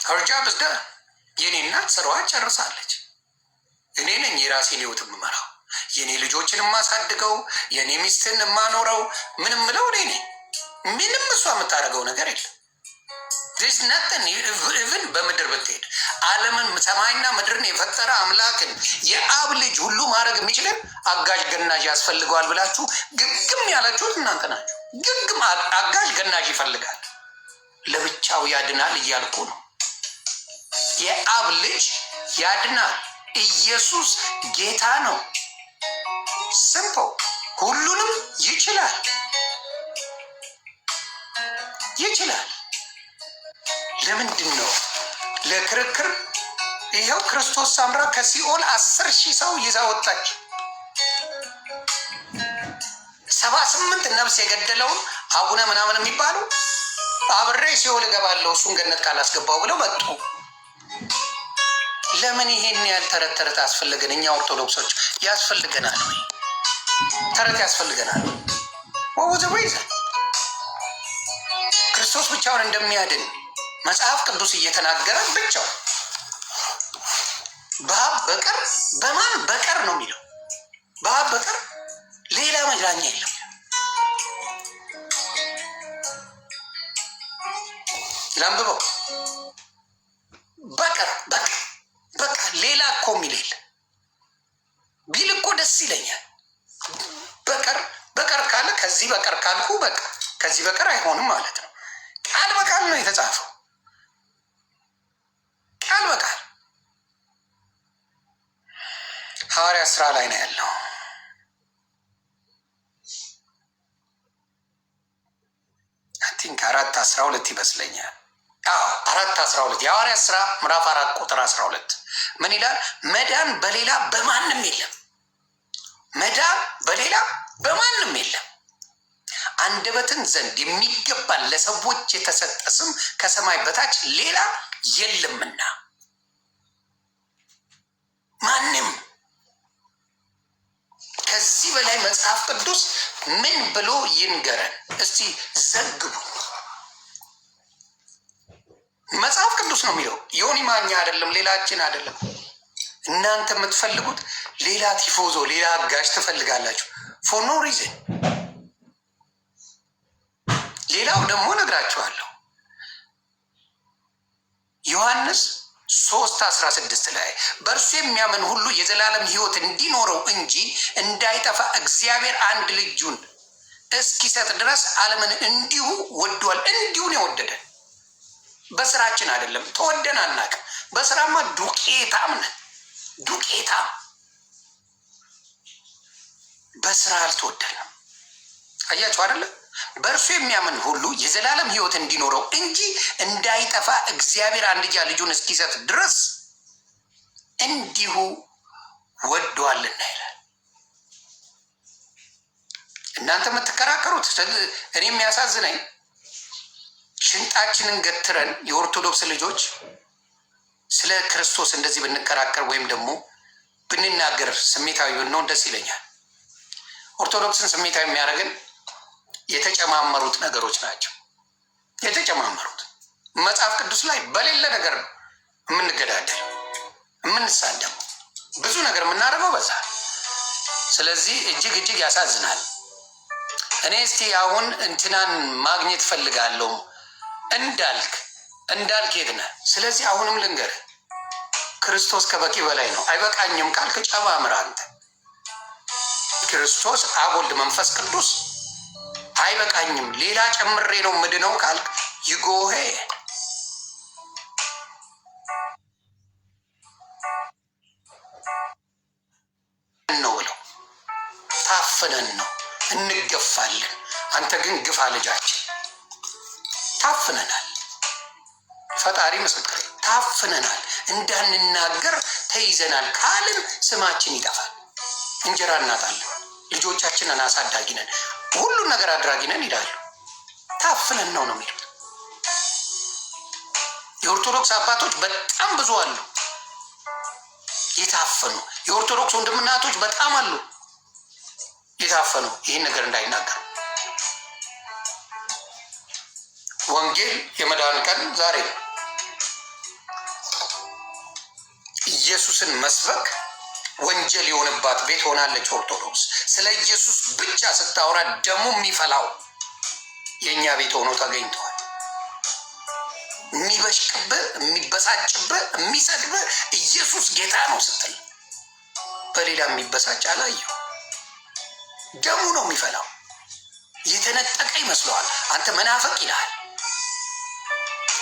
her job is done። የኔ እናት ስራዋ ጨርሳለች። እኔ ነኝ የራሴን ህይወት የምመራው፣ የኔ ልጆችን የማሳድገው፣ የኔ ሚስትን የማኖረው፣ ምንም ብለው እኔ ነኝ። ምንም እሷ የምታደርገው ነገር የለም። ናትን ኢቭን በምድር ብትሄድ ዓለምን ሰማይና ምድርን የፈጠረ አምላክን የአብ ልጅ ሁሉ ማድረግ የሚችልን አጋዥ ገናዥ ያስፈልገዋል ብላችሁ ግግም ያላችሁት እናንተ ናችሁ። ግግም አጋዥ ገናዥ ይፈልጋል፣ ለብቻው ያድናል እያልኩ ነው። የአብ ልጅ ያድናል። ኢየሱስ ጌታ ነው። ሲምፕል። ሁሉንም ይችላል ይችላል። ለምንድን ነው ለክርክር? ይኸው ክርስቶስ ሳምራ ከሲኦል 10,000 ሰው ይዛ ወጣች። 78 ነፍስ የገደለውን አቡነ ምናምን የሚባሉ አብሬ ሲኦል እገባለሁ እሱን ገነት ካላስገባው ብለው መጡ። ለምን ይሄን ያህል ተረት ተረት አስፈለገን? እኛ ኦርቶዶክሶች ያስፈልገናል ወይ? ተረት ያስፈልገናል? ወወዘ ወይዘ ክርስቶስ ብቻውን እንደሚያድን መጽሐፍ ቅዱስ እየተናገረ ብቻው በአብ በቀር በማን በቀር ነው የሚለው። በአብ በቀር ሌላ መድኃኒት የለም። ላንብበው። በቀር በቃ ሌላ እኮ የሚል የለ ቢል እኮ ደስ ይለኛል። በቀር ካለ ከዚህ በቀር ካልኩ በቃ ከዚህ በቀር አይሆንም ማለት ነው። ቃል በቃል ነው የተጻፈው። ቃል በቃል ሐዋርያ ስራ ላይ ነው ያለው። አይ ቲንክ 4:12 ይመስለኛል። 4:12 የሐዋርያ ስራ ምዕራፍ 4 ቁጥር 12 ምን ይላል? መዳን በሌላ በማንም የለም። መዳን በሌላ በማንም የለም። አንደበትን ዘንድ የሚገባን ለሰዎች የተሰጠ ስም ከሰማይ በታች ሌላ የለምና ማንም። ከዚህ በላይ መጽሐፍ ቅዱስ ምን ብሎ ይንገረን? እስቲ ዘግቡ። መጽሐፍ ቅዱስ ነው የሚለው። ዮኒ ማኛ አይደለም፣ ሌላችን አይደለም። እናንተ የምትፈልጉት ሌላ ቲፎዞ፣ ሌላ አጋዥ ትፈልጋላችሁ ፎር ኖ ሪዝን። ሌላው ደግሞ ነግራችኋለሁ። ዮሐንስ 3:16 ላይ በእርሱ የሚያምን ሁሉ የዘላለም ሕይወት እንዲኖረው እንጂ እንዳይጠፋ እግዚአብሔር አንድ ልጁን እስኪሰጥ ድረስ ዓለምን እንዲሁ ወዷል። እንዲሁን የወደደን በስራችን አይደለም። ተወደን አናውቅም። በስራማ ዱቄታም ነን። ዱቄታም በስራ አልተወደንም። አያችሁ አይደለም? በእርሱ የሚያምን ሁሉ የዘላለም ሕይወት እንዲኖረው እንጂ እንዳይጠፋ እግዚአብሔር አንድያ ልጁን እስኪሰጥ ድረስ እንዲሁ ወዷልና ይላል። እናንተ የምትከራከሩት እኔ የሚያሳዝነኝ ሽንጣችንን ገትረን የኦርቶዶክስ ልጆች ስለ ክርስቶስ እንደዚህ ብንከራከር ወይም ደግሞ ብንናገር ስሜታዊ ብንሆን ደስ ይለኛል። ኦርቶዶክስን ስሜታዊ የሚያደርግን የተጨማመሩት ነገሮች ናቸው። የተጨማመሩት መጽሐፍ ቅዱስ ላይ በሌለ ነገር የምንገዳደል፣ የምንሳደው፣ ብዙ ነገር የምናደርገው በዛ። ስለዚህ እጅግ ያሳዝናል። እኔ እስቲ አሁን እንትናን ማግኘት ፈልጋለሁ እንዳልክ ሄድነ። ስለዚህ አሁንም ልንገር፣ ክርስቶስ ከበቂ በላይ ነው። አይበቃኝም ካልክ ጨማምር አንተ። ክርስቶስ አብ ወልድ መንፈስ ቅዱስ አይበቃኝም ሌላ ጨምሬ ነው ምድነው ካልክ ይጎሄ ነው ብለው ታፍነን ነው እንገፋለን። አንተ ግን ግፋ ልጃችን። ታፍነናል። ፈጣሪ ምስክር፣ ታፍነናል። እንዳንናገር ተይዘናል ካልን ስማችን ይጠፋል። እንጀራ እናጣለን። ልጆቻችንን አሳዳጊ ነን፣ ሁሉን ነገር አድራጊ ነን ይላሉ። ታፍነን ነው የሚሉት። የኦርቶዶክስ አባቶች በጣም ብዙ አሉ የታፈኑ። የኦርቶዶክስ ወንድምና እህቶች በጣም አሉ የታፈኑ፣ ይህን ነገር እንዳይናገሩ። ወንጌል የመዳን ቀን ዛሬ ነው። ኢየሱስን መስበክ ወንጀል የሆነባት ቤት ሆናለች ኦርቶዶክስ። ስለ ኢየሱስ ብቻ ስታወራ ደሙ የሚፈላው የእኛ ቤት ሆኖ ተገኝተዋል። የሚበሽቅብህ፣ የሚበሳጭብህ፣ የሚሰድብህ ኢየሱስ ጌታ ነው ስትል በሌላ የሚበሳጭ አላየሁ። ደሙ ነው የሚፈላው። የተነጠቀ ይመስለዋል። አንተ መናፈቅ ይልሃል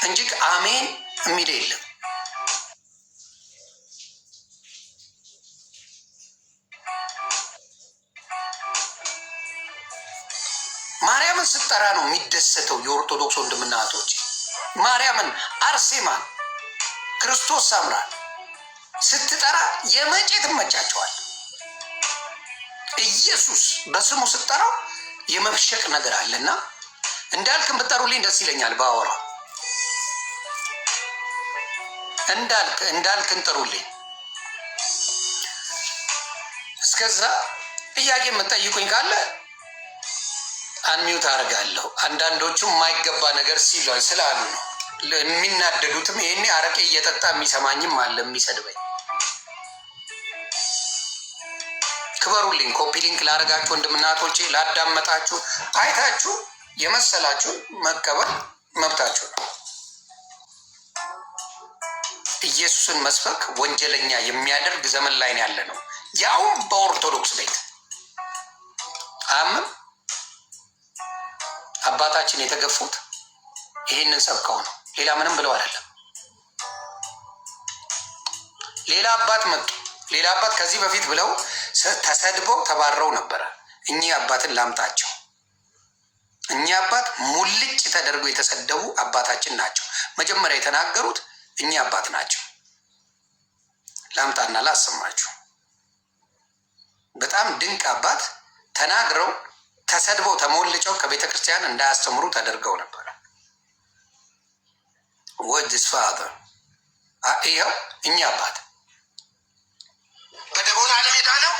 እንጂ አሜን የሚል የለም። ማርያምን ስትጠራ ነው የሚደሰተው የኦርቶዶክስ ወንድምና እህቶች። ማርያምን፣ አርሴማን፣ ክርስቶስ ሳምራን ስትጠራ የመቼ ትመቻቸዋል። ኢየሱስ በስሙ ስትጠራው የመብሸቅ ነገር አለና እንዳልክን ብጠሩልኝ ደስ ይለኛል። ባወራ እንዳልክን ጥሩልኝ። እስከዛ ጥያቄ የምትጠይቁኝ ካለ አንሚዩት አደርጋለሁ። አንዳንዶቹም የማይገባ ነገር ስላሉ ነው የሚናደዱትም። ይሄኔ አረቄ እየጠጣ የሚሰማኝም አለ የሚሰድበኝ። ክበሩልኝ። ኮፒ ሊንክ ላደረጋችሁ ወንድምናቶቼ፣ ላዳመጣችሁ፣ አይታችሁ የመሰላችሁን መቀበል መብታችሁ ነው። ኢየሱስን መስበክ ወንጀለኛ የሚያደርግ ዘመን ላይ ነው ያለ ነው፣ ያውም በኦርቶዶክስ ቤት። አምም አባታችን የተገፉት ይህንን ሰብከው ነው፣ ሌላ ምንም ብለው አይደለም። ሌላ አባት መጡ። ሌላ አባት ከዚህ በፊት ብለው ተሰድበው ተባረው ነበረ። እኚህ አባትን ላምጣቸው። እኚህ አባት ሙልጭ ተደርገው የተሰደቡ አባታችን ናቸው። መጀመሪያ የተናገሩት እኚህ አባት ናቸው። ላምጣና ላሰማችሁ። በጣም ድንቅ አባት ተናግረው ተሰድበው ተሞልጨው ከቤተ ክርስቲያን እንዳያስተምሩ ተደርገው ነበረ። ወድስ ፋዘር ይኸው እኚህ አባት በደቡብ ዓለም ሄዳ ነው።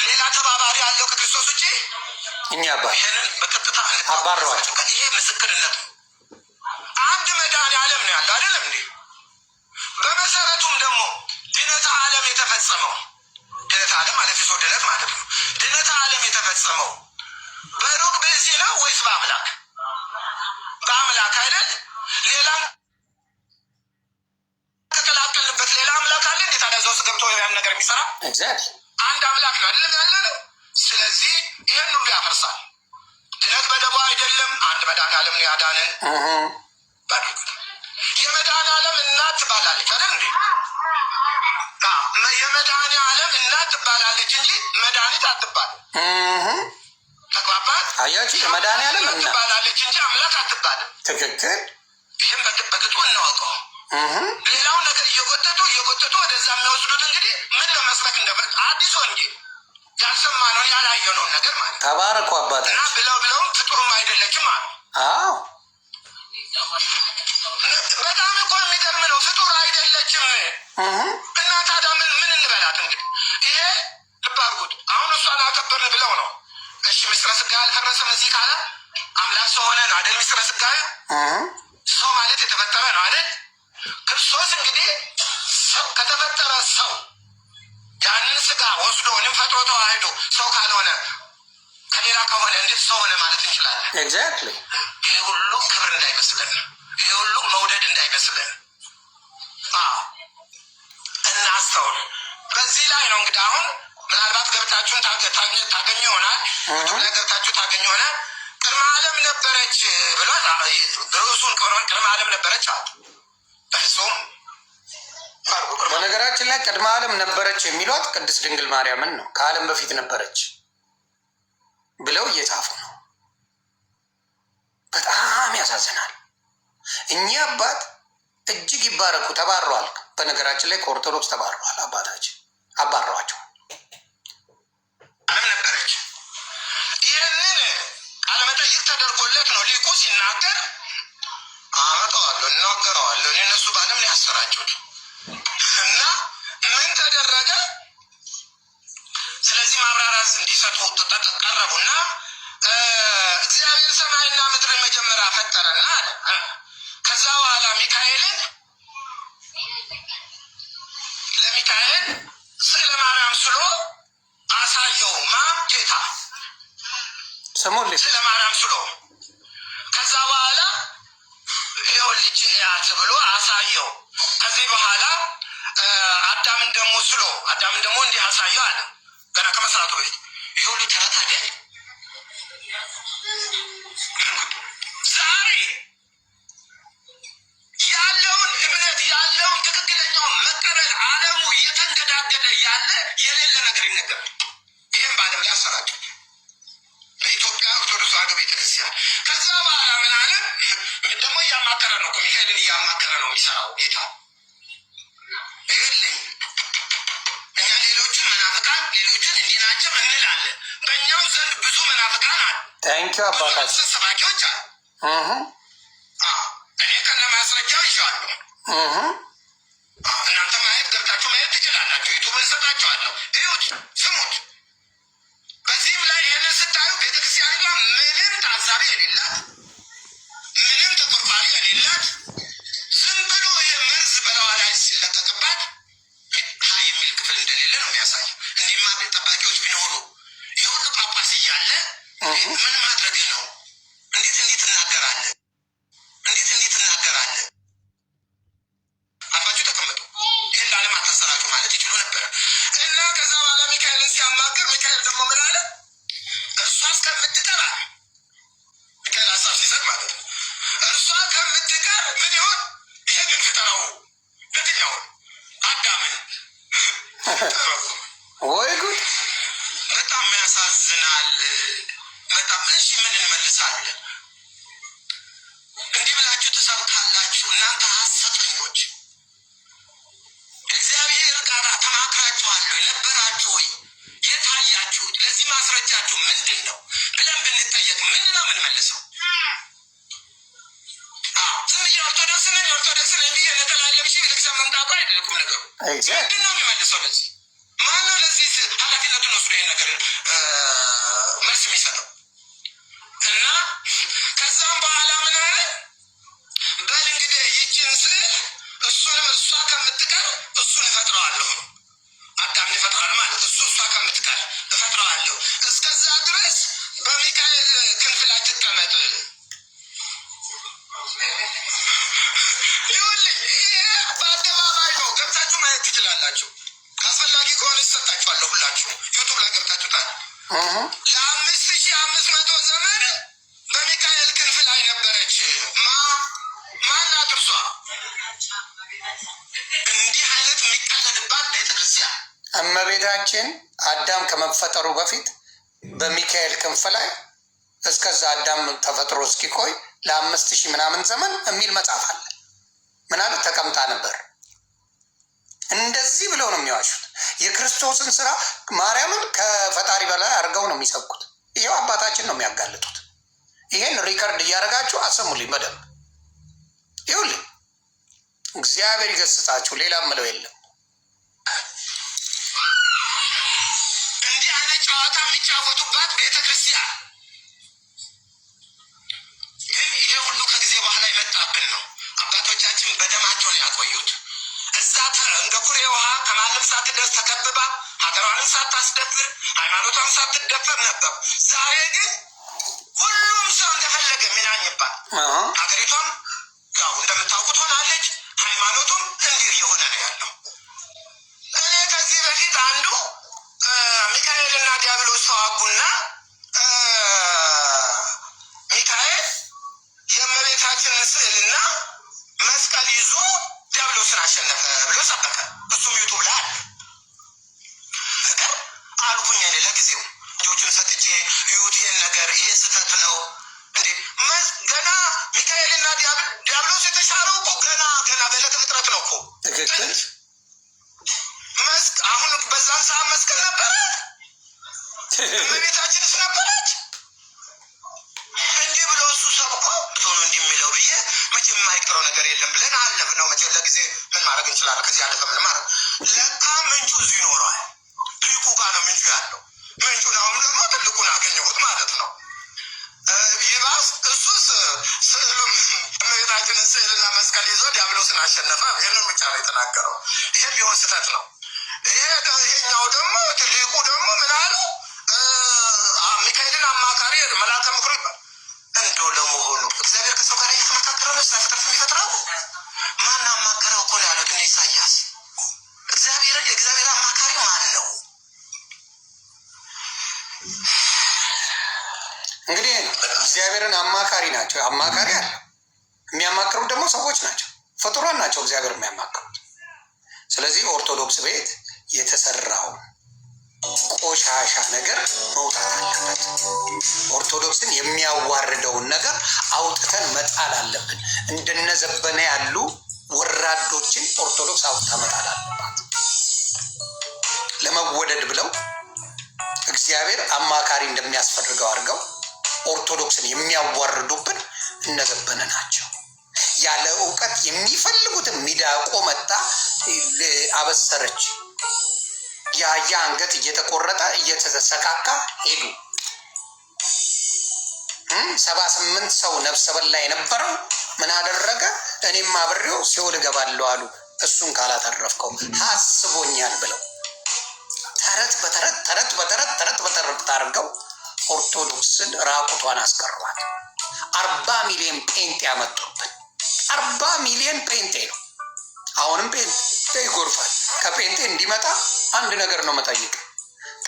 ሌላ ተባባሪ አለው ከክርስቶስ ውጭ። እኛ አባት በቀጥታ አባረዋቸው። ይሄ ምስክርነት ነው። አንድ መድኃኔ ዓለም ነው ያለው አይደለም እንዴ? በመሰረቱም ደግሞ ድነተ ዓለም የተፈጸመው ድነተ ዓለም ማለት የሰው ድነት ማለት ነው። ድነተ ዓለም የተፈጸመው በሩቅ ብእሲ ነው ወይስ በአምላክ? በአምላክ አይደል? ሌላ ተቀላቀልንበት ሌላ አምላክ አለ እንዴ? ታዲያ እዛ ውስጥ ገብቶ ያን ነገር የሚሰራ አንድ አምላክ ነው አይደለም ያለ ነው። ስለዚህ ይህን ሁሉ ያፈርሳል። ድነት በደቡ አይደለም፣ አንድ መድኃኔ ዓለም ነው ያዳነን። የመድኃኔ ዓለም እናት ትባላለች አይደል እንዴ? የመድኃኔ ዓለም እናት ትባላለች እንጂ መድኃኒት አትባል። ተግባባን? አያችሁ፣ የመድኃኔ ዓለም እናት ትባላለች እንጂ አምላክ አትባልም። ትክክል። ይህም በቅጡ እናወቀው። ሌላውን ነገር እየጎተቱ ወደዛ የሚወስዱት እንግዲህ ምን ለመስበክ እንደፈለጉ አዲስ ወንጌል ያልሰማነውን ያላየነውን ነገር ማለት ተባረኩ አባት እና ብለውም ፍጡሩም አይደለችም አሉ። አዎ በጣም እኮ የሚገርም ነው። ፍጡር አይደለችም እና ታዲያ ምን እንበላት እንግዲህ? ይሄ ልብ አድርጉት። አሁን እሷን አከበርን ብለው ነው። እሺ ምስጢረ ሥጋ አልፈረሰም እዚህ ካለ አምላክ ሰው ሆነ ነው አይደል? ምስጢረ ሥጋ ሰው ማለት የተፈጠረ ነው አይደል? ክርስቶስ እንግዲህ ሰው ከተፈጠረ ሰው ያንን ስጋ ወስዶ እኔም ፈጥሮ ተዋህዶ ሰው ካልሆነ ከሌላ ከሆነ እንዴት ሰው ሆነ ማለት እንችላለን? ኤግዛክትሊ። ይሄ ሁሉ ክብር እንዳይመስለን፣ ይሄ ሁሉ መውደድ እንዳይመስለን እናስተውል። በዚህ ላይ ነው እንግዲህ አሁን ምናልባት ገብታችሁን ታገኙ ይሆናል፣ ላይ ገብታችሁ ታገኙ ይሆናል። ቅድመ ዓለም ነበረች ብሏል። ርዕሱን ቅድመ ዓለም ነበረች አሉ። በፍጹም በነገራችን ላይ ቅድመ ዓለም ነበረች የሚሏት ቅድስት ድንግል ማርያምን ነው። ከዓለም በፊት ነበረች ብለው እየጻፉ ነው። በጣም ያሳዝናል። እኚህ አባት እጅግ ይባረኩ፣ ተባረዋል። በነገራችን ላይ ከኦርቶዶክስ ተባረዋል። አባታችን አባረዋቸው። ዓለም ነበረች። ይህንን ቃለመጠይቅ ተደርጎለት ነው ሊቁ ሲናገር አመጣዋለሁ፣ እናገረዋለሁ። እነሱ በዓለም ነው ያሰራጩት እና ምን ተደረገ? ስለዚህ ማብራሪያ እንዲሰጡ ቀረቡና እግዚአብሔር ሰማይና ምድርን መጀመሪያ ፈጠረና አለ። ከዛ በኋላ ሚካኤልን ስሙልኝ ለማርያም ስሎ ከዛ በኋላ ይኸው ልጅ ያት ብሎ አሳየው። ከዚህ በኋላ አዳምን ደግሞ ስሎ አዳምን ደግሞ እንዲህ አሳየው አለ። ገና ከመስራቱ በፊት ይኸው ልጅ ተረት አይደል? ዛሬ ያለውን እምነት ያለውን ትክክለኛውን መቀበል ዓለሙ እየተንገዳገደ ያለ የሌለ ነገር ይነገራል። ይህም በዓለም ላይ አሰራጨ በኢትዮጵያ ኦርቶዶክስ ተዋሕዶ ቤተክርስቲያን። ከዛ በኋላ ምን አለ ደግሞ እያማከረ ነው፣ ሚካኤልን እያማከረ ነው የሚሰራው ጌታ። ይህልኝ እኛ ሌሎችን መናፍቃን ሌሎችን እንዲህ ናቸው እንላለን። በእኛው ዘንድ ብዙ መናፍቃን አሉ። ታንኪዩ አባታችን ሰባኪዎች አሉ። እኔ ከነ ማስረጃው ይዤዋለሁ። እናንተ ማየት ገብታችሁ ማየት ትችላላችሁ። ዩቱብ እንሰጣችኋለሁ። እዩት፣ ስሙት። በዚህም ላይ ይህንን ስታዩ ቤተክርስቲያኒቷ ምንም ታዛቢ የሌላት ምንም ተቆርቋሪ የሌላት ዝም ብሎ የመርዝ በለዋ ላይ ሲለቀቅባት ሀይ የሚል ክፍል እንደሌለ ነው የሚያሳየው። እንዲህማ ጠባቂዎች ቢኖሩ የሁሉ ጳጳስ እያለ ምን ማድረግ ነው? እንዴት እናገራለን? እንዴት እናገራለን? አባችሁ ተቀመጡ። ይህን ለዓለም አታሰራጩ ማለት ይችሉ ነበረ። እና ከዛ በኋላ ሚካኤልን ሲያማክር ሚካኤል ደግሞ ምን አለ? እርሷ እስከምትቀር አለ ሚካኤል ሀሳብ ሲሰጥ ማለት ነው። እርሷ ከምትቀር ምን ይሆን? ይሄንን ፍጠረው። የትኛውን? አዳምን። ወይ ጉድ! በጣም ያሳዝናል። በጣም እሺ፣ ምን እንመልሳለን? እንዲህ ብላችሁ ትሰብካላችሁ እናንተ ሐሰተኞች። እግዚአብሔር ጋር ተማክራችኋል ወይ? ነበራችሁ ወይ? የታያችሁት? ለዚህ ማስረጃችሁ ምንድን ነው ብለን ብንጠየቅ ምን ነው የምንመልሰው? ዝም ብዬ ኦርቶዶክስ ነኝ ብዬ ነጠላ ለብሼ ቤተክርስቲያን መምጣቱ አይደለም ነገሩ። ምንድን ነው የሚመልሰው? ለዚህ ማነው ለዚህ ኃላፊነቱን ወስዶ ይሄን ነገር መልስ የሚሰጠው? እና ከዛም በኋላ ምን አለ? በል እንግዲህ ይችን ስል እሱንም እሷ ከምትቀር እሱን እፈጥረዋለሁ። አዳምን ይፈጥራል ማለት እሷ ከምትቀር እፈጥረዋለሁ። እስከዛ ድረስ በሚካኤል ክንፍ ላይ ትቀመጥ። ይኸውልህ በአደባባይ ነው፣ ገብታችሁ ማየት ትችላላችሁ። አስፈላጊ ከሆነ ይሰጣችኋለሁ። ሁላችሁ ዩቱብ ላይ ገብታችሁታል። ለ5500 ዘመን በሚካኤል ክንፍ ላይ ነበረች። ማናት እርሷ? እንዲህ አይነት የሚቀለድባት ቤተክርስቲያን እመቤታችን አዳም ከመፈጠሩ በፊት በሚካኤል ክንፍ ላይ እስከዛ አዳም ተፈጥሮ እስኪቆይ ለ5000 ምናምን ዘመን የሚል መጽሐፍ አለ። ምናምን ተቀምጣ ነበር። እንደዚህ ብለው ነው የሚዋሹት። የክርስቶስን ስራ ማርያምን ከፈጣሪ በላይ አድርገው ነው የሚሰብኩት። ይኸው አባታችን ነው የሚያጋልጡት። ይሄን ሪከርድ እያደረጋችሁ አሰሙልኝ በደንብ። ይኸውልኝ እግዚአብሔር ይገስጻችሁ። ሌላ ምለው የለም። እንዲህ አይነት ጨዋታ የሚጫወቱባት ቤተክርስቲያን ግን ይሄ ሁሉ ከጊዜ በኋላ የመጣብን ነው። አባቶቻችን በደማቸው ነው ያቆዩት። እዛ እንደ ኩሬ ውሃ ከማንም ሳትደርስ ተከብባ ሀገሯንም ሳታስደፍር ሃይማኖቷን ሳትደፈር ነበር። ዛሬ ግን ሁሉም ሰው እንደፈለገ ሚናኝባል። ሀገሪቷም ያው እንደምታውቁት ሆናለች። ሃይማኖቱም እንዲህ እየሆነ ነው ያለው። እኔ ከዚህ በፊት አንዱ ሚካኤልና ዲያብሎስ ተዋጉና ሚካኤል የእመቤታችንን ስዕልና መስቀል ይዞ ዲያብሎስን አሸነፈ ብሎ ሰበከ። እሱም ዩቱብ ላይ አለ። ነገር አልኩኝ እኔ ለጊዜው ልጆቹን ሰጥቼ እዩት፣ ይሄን ነገር ይሄ ስህተት ነው እንዴ። ገና ሚካኤልና ዲያብሎስ የተሻረው እኮ ገና በዕለተ ፍጥረት ነው እኮ። ትክክል። አሁን በዛን ሰዓት መስቀል ነበረ፣ እመቤታችንስ ነበረች። እንዲህ ብሎ እሱ ሰብኮ ሆኖ እንዲህ የሚለው ብዬ መቼም የማይቀረው ነገር የለም ብለን አለፍ ነው። መቼም ለጊዜ ምን ማድረግ እንችላለን? ከዚህ አለፈ ምን ማድረግ። ለካ ምንጩ እዚሁ ይኖረዋል። ትልቁ ጋር ነው ምንጩ ያለው። ምንጩን አሁን ደግሞ ትልቁን አገኘሁት ማለት ነው። ይባስ እሱስ ስዕሉም እመቤታችንን ስዕልና መስቀል ይዞ ዲያብሎስን አሸነፈ። ይህንን ብቻ ነው የተናገረው። ይህም ቢሆን ስህተት ነው። ይሄኛው ደግሞ ትልቁ ደግሞ ምን አሉ? ሚካኤልን አማካሪ መልአከ ምክሩ ይባል። እንደው ለመሆኑ እግዚአብሔር ከሰው ጋር እየተመካከረ ነው ፍጥረት የሚፈጥረው? ማን አማከረው እኮ ነው ያሉት እነ ኢሳያስ። የእግዚአብሔር አማካሪ ማን ነው? እንግዲህ እግዚአብሔርን አማካሪ ናቸው። አማካሪ አለ። የሚያማክሩት ደግሞ ሰዎች ናቸው፣ ፍጡራን ናቸው እግዚአብሔር የሚያማክሩት። ስለዚህ ኦርቶዶክስ ቤት የተሰራው ቆሻሻ ነገር መውጣት አለበት። ኦርቶዶክስን የሚያዋርደውን ነገር አውጥተን መጣል አለብን። እንደነዘበነ ያሉ ወራዶችን ኦርቶዶክስ አውጥታ መጣል አለባት። ለመወደድ ብለው እግዚአብሔር አማካሪ እንደሚያስፈልገው አድርገው ኦርቶዶክስን የሚያዋርዱብን እነዘበነ ናቸው። ያለ እውቀት የሚፈልጉትን ሚዳቆ መጣ አበሰረች። የአህያ አንገት እየተቆረጠ እየተሰካካ ሄዱ። 78 ሰው ነፍሰ በላ የነበረው ምን አደረገ? እኔም አብሬው ሲኦል እገባለሁ አሉ። እሱን ካላተረፍከው አስቦኛል ብለው ተረት በተረት አድርገው ኦርቶዶክስን ራቁቷን አስቀሯት። 40 ሚሊዮን ጴንጤ ያመጡብን። 40 ሚሊዮን ጴንጤ ነው። አሁንም ጴንጤ ይጎርፋል። ከጴንጤ እንዲመጣ አንድ ነገር ነው መጠየቅ።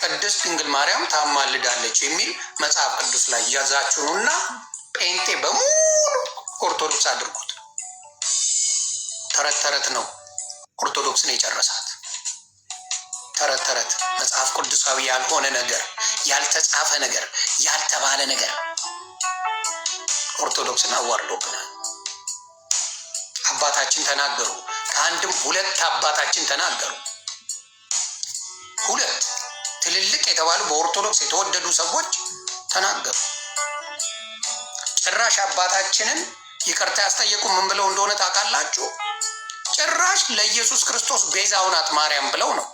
ቅድስት ድንግል ማርያም ታማልዳለች የሚል መጽሐፍ ቅዱስ ላይ ያዛችሁና ጴንጤ በሙሉ ኦርቶዶክስ አድርጉት። ተረት ነው ኦርቶዶክስን የጨረሳት። ተረት መጽሐፍ ቅዱሳዊ ያልሆነ ነገር፣ ያልተጻፈ ነገር፣ ያልተባለ ነገር ኦርቶዶክስን አዋርዶብናል። አባታችን ተናገሩ። ከአንድም 2 አባታችን ተናገሩ። 2 ትልልቅ የተባሉ በኦርቶዶክስ የተወደዱ ሰዎች ተናገሩ። ጭራሽ አባታችንን ይቅርታ ያስጠየቁ ምን ብለው እንደሆነ ታውቃላችሁ? ጭራሽ ለኢየሱስ ክርስቶስ ቤዛው ናት ማርያም ብለው ነው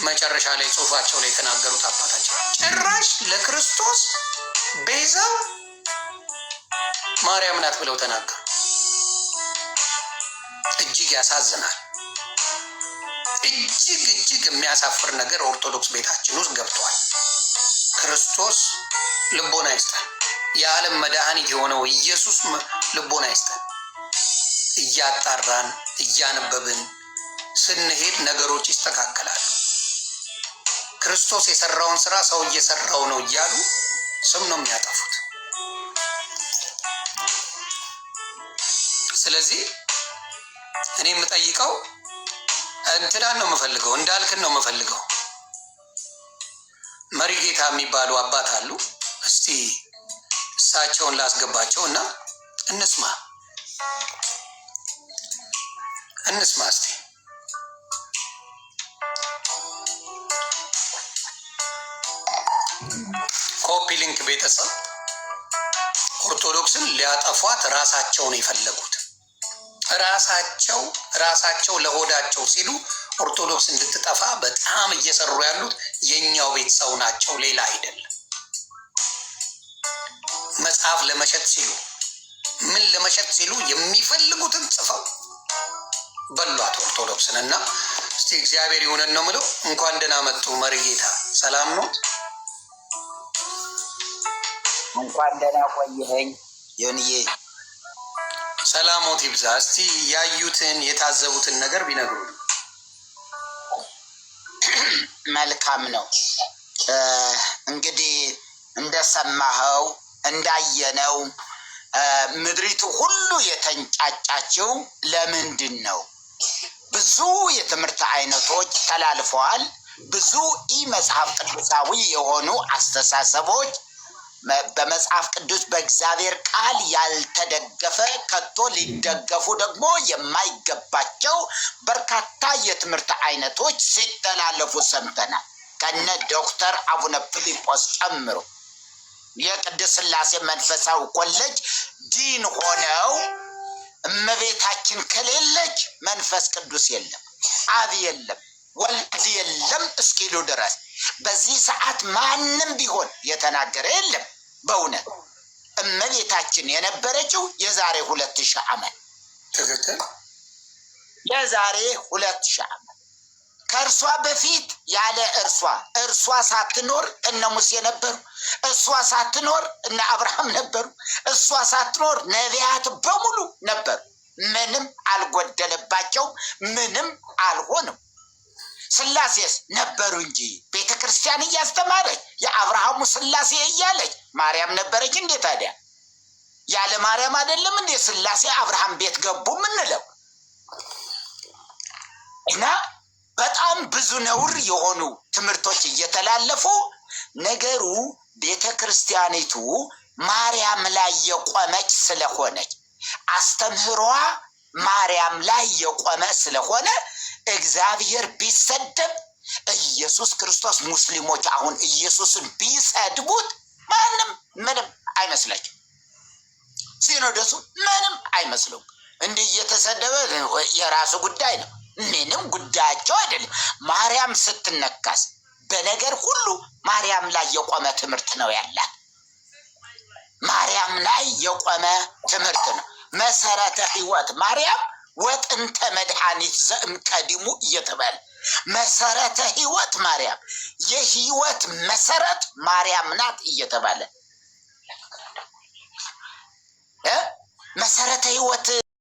መጨረሻ ላይ ጽሑፋቸው ላይ የተናገሩት። አባታችን ጭራሽ ለክርስቶስ ቤዛው ማርያም ናት ብለው ተናገሩ። እጅግ ያሳዝናል። እጅግ የሚያሳፍር ነገር ኦርቶዶክስ ቤታችን ውስጥ ገብቷል። ክርስቶስ ልቦና ይስጠን። የዓለም መድኃኒት የሆነው ኢየሱስ ልቦና ይስጠን። እያጣራን እያነበብን ስንሄድ ነገሮች ይስተካከላሉ። ክርስቶስ የሰራውን ስራ ሰው እየሰራው ነው እያሉ ስም ነው የሚያጠፉት። ስለዚህ እኔ የምጠይቀው እንትናን ነው የምፈልገው፣ እንዳልክን ነው የምፈልገው። መሪጌታ የሚባሉ አባት አሉ። እስቲ እሳቸውን ላስገባቸው እና እንስማ እስቲ። ኮፒ ሊንክ ቤተሰብ ኦርቶዶክስን ሊያጠፏት ራሳቸውን የፈለጉት ራሳቸው ለሆዳቸው ሲሉ ኦርቶዶክስ እንድትጠፋ በጣም እየሰሩ ያሉት የኛው ቤተሰብ ናቸው፣ ሌላ አይደለም። መጽሐፍ ለመሸጥ ሲሉ ምን ለመሸጥ ሲሉ የሚፈልጉትን ጽፈው በሏት ኦርቶዶክስን። እና እስቲ እግዚአብሔር ይሁነን ነው ምለው። እንኳን ደህና መጡ መሪጌታ። ሰላም ነው? እንኳን ደህና ቆየኸኝ ዮኒዬ። ሰላሞት ይብዛ። እስቲ ያዩትን የታዘቡትን ነገር ቢነግሩ። መልካም ነው። እንግዲህ እንደሰማኸው እንዳየነው ምድሪቱ ሁሉ የተንጫጫችው ለምንድን ነው? ብዙ የትምህርት አይነቶች ተላልፈዋል። ብዙ መጽሐፍ ቅዱሳዊ የሆኑ አስተሳሰቦች በመጽሐፍ ቅዱስ በእግዚአብሔር ቃል ያልተደገፈ ከቶ ሊደገፉ ደግሞ የማይገባቸው በርካታ የትምህርት አይነቶች ሲተላለፉ ሰምተናል። ከነ ዶክተር አቡነ ፊልጶስ ጨምሮ የቅድስት ሥላሴ መንፈሳዊ ኮሌጅ ዲን ሆነው እመቤታችን ከሌለች መንፈስ ቅዱስ የለም፣ አብ የለም፣ ወልድ የለም እስኪሉ ድረስ በዚህ ሰዓት ማንም ቢሆን የተናገረ የለም። በእውነት እመቤታችን የነበረችው የዛሬ 2000 ዓመት ትክክል። የዛሬ 2000 ዓመት ከእርሷ በፊት ያለ እርሷ ሳትኖር እነ ሙሴ ነበሩ። እሷ ሳትኖር እነ አብርሃም ነበሩ። እሷ ሳትኖር ነቢያት በሙሉ ነበሩ። ምንም አልጎደለባቸውም፣ ምንም አልሆንም። ስላሴስ ነበሩ እንጂ ቤተ ክርስቲያን እያስተማረች የአብርሃሙ ስላሴ እያለች ማርያም ነበረች እንዴ? ታዲያ ያለ ማርያም አይደለም እንዴ ስላሴ አብርሃም ቤት ገቡ ምንለው? እና በጣም ብዙ ነውር የሆኑ ትምህርቶች እየተላለፉ ነገሩ ቤተ ክርስቲያኒቱ ማርያም ላይ የቆመች ስለሆነች አስተምህሯ ማርያም ላይ የቆመ ስለሆነ እግዚአብሔር ቢሰደብ ኢየሱስ ክርስቶስ ሙስሊሞች አሁን ኢየሱስን ቢሰድቡት ማንም ምንም አይመስላቸው። ሲኖዶሱ ምንም አይመስሉም። እንዲህ እየተሰደበ የራሱ ጉዳይ ነው። ምንም ጉዳያቸው አይደለም። ማርያም ስትነካስ በነገር ሁሉ ማርያም ላይ የቆመ ትምህርት ነው ያላት። ማርያም ላይ የቆመ ትምህርት ነው። መሰረተ ሕይወት ማርያም ወጥንተ መድኃኒት ዘእምቀዲሙ እየተባለ መሰረተ ሕይወት ማርያም የሕይወት መሰረት ማርያም ናት እየተባለ መሰረተ ሕይወት